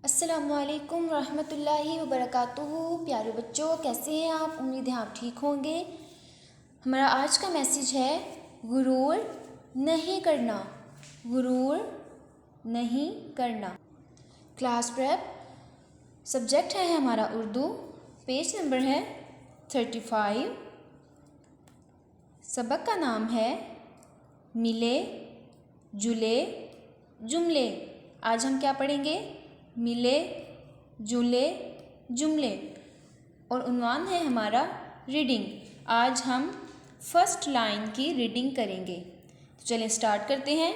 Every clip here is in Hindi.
अस्सलामुअलैकुम रहमतुल्लाहि वबरकातुहू। प्यारे बच्चों, कैसे हैं आप? उम्मीद है आप ठीक होंगे। हमारा आज का मैसेज है गुरूर नहीं करना। गुरूर नहीं करना। क्लास प्रेप सब्जेक्ट है हमारा उर्दू। पेज नंबर है 35। सबक का नाम है मिले जुले जुमले। आज हम क्या पढ़ेंगे? मिले जुले जुमले। और उन्वान है हमारा रीडिंग। आज हम फर्स्ट लाइन की रीडिंग करेंगे। तो चलिए स्टार्ट करते हैं।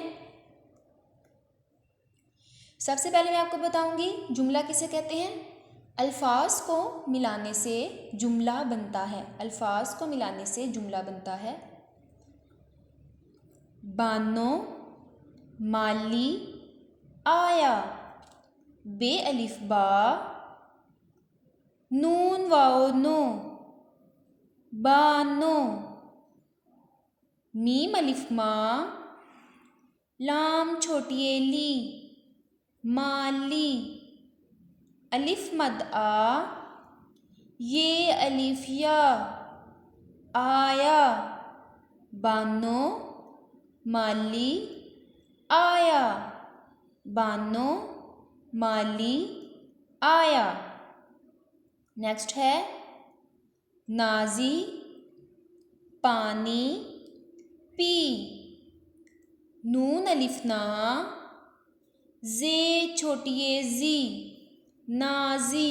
सबसे पहले मैं आपको बताऊंगी जुमला किसे कहते हैं। अल्फाज को मिलाने से जुमला बनता है। अल्फाज को मिलाने से जुमला बनता है। बानो माली आया। बे अलिफ बा नून वाओ नो बानो। मीम अलिफ मा लाम छोटी ए ली माली। अलिफ मद आ ये अलिफ या आया। बानो माली आया। बानो माली आया। नेक्स्ट है नाजी पानी पी। नून अलिफ ना जे छोटी ए जी नाजी।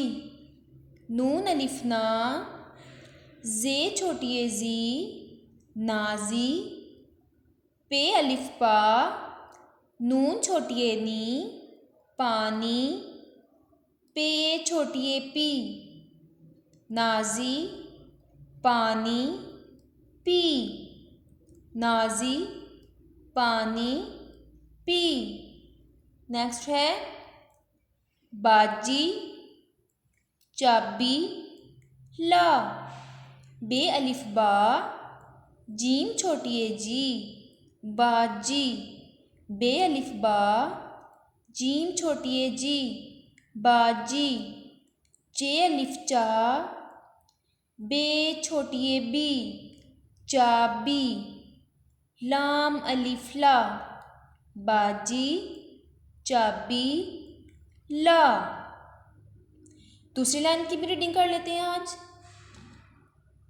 नून अलिफ ना जे छोटी ए जी नाजी। पे अलिफ पा नून छोटी ए नी पानी। पे छोटी ए पी नाजी पानी पी। नाजी पानी पी। नेक्स्ट है बाजी चाबी ला। बे अलिफ बा जीम छोटी ए जी बाजी। बे अलिफ बा जीम छोटी ए जी बाजी। चे अलिफ चा बे छोटी ए बी चाबी। लाम अलिफ ला बाजी चाबी ला। दूसरी लाइन की भी रीडिंग कर लेते हैं आज।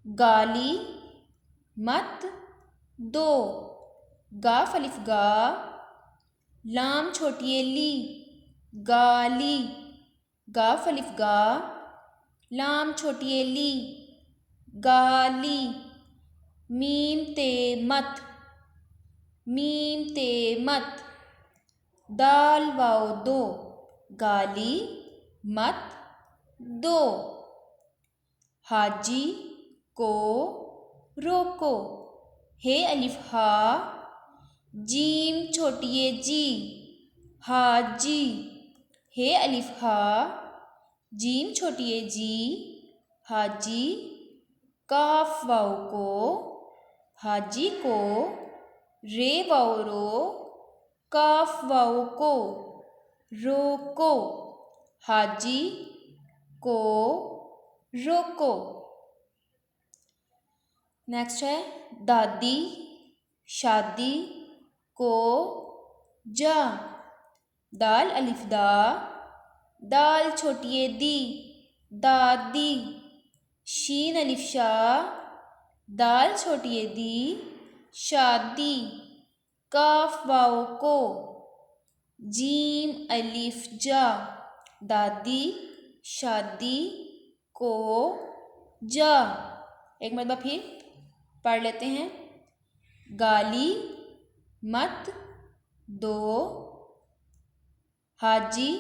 गाली मत दो। गाफ अलिफ गा लाम छोटी ए ली गाली। गाफ अलिफ गा लाम छोटी ए ली गाली। मीम ते मत मीम ते मत। दाल वाओ दो गाली मत दो। हाजी को रोको। हे अलिफ हा जीम छोटी ए जी हाजी। हे अलिफ हा जीम छोटी ए जी हाजी। काफ वाओ को हाजी को। रे वाओ रो काफ वाओ को रोको। हाजी को रोको। नेक्स्ट है दादी शादी को जा। दाल अलिफ दा दाल छोटी ए दी दादी। शीन अलिफ शा दाल छोटी ए दी शादी। काफ वाओ को जीम अलिफ जा दादी शादी को जा। एक मरतबा फिर पढ़ लेते हैं। गाली मत दो। हाजी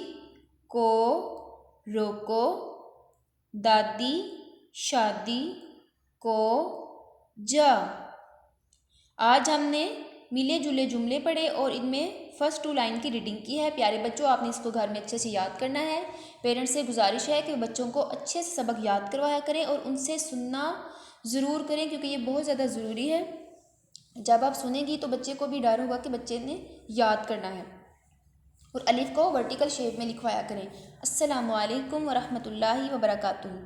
को रोको। दादी शादी को जा। आज हमने मिले जुले जुमले पढ़े और इनमें फर्स्ट 2 लाइन की रीडिंग की है। प्यारे बच्चों, आपने इसको घर में अच्छे से याद करना है। पेरेंट्स से गुजारिश है कि बच्चों को अच्छे से सबक याद करवाया करें और उनसे सुनना ज़रूर करें, क्योंकि ये बहुत ज़्यादा ज़रूरी है। जब आप सुनेंगी तो बच्चे को भी डर होगा कि बच्चे ने याद करना है। और अलिफ को वर्टिकल शेप में लिखवाया करें। अस्सलामु अलैकुम व रहमतुल्लाहि व बरकातुहू।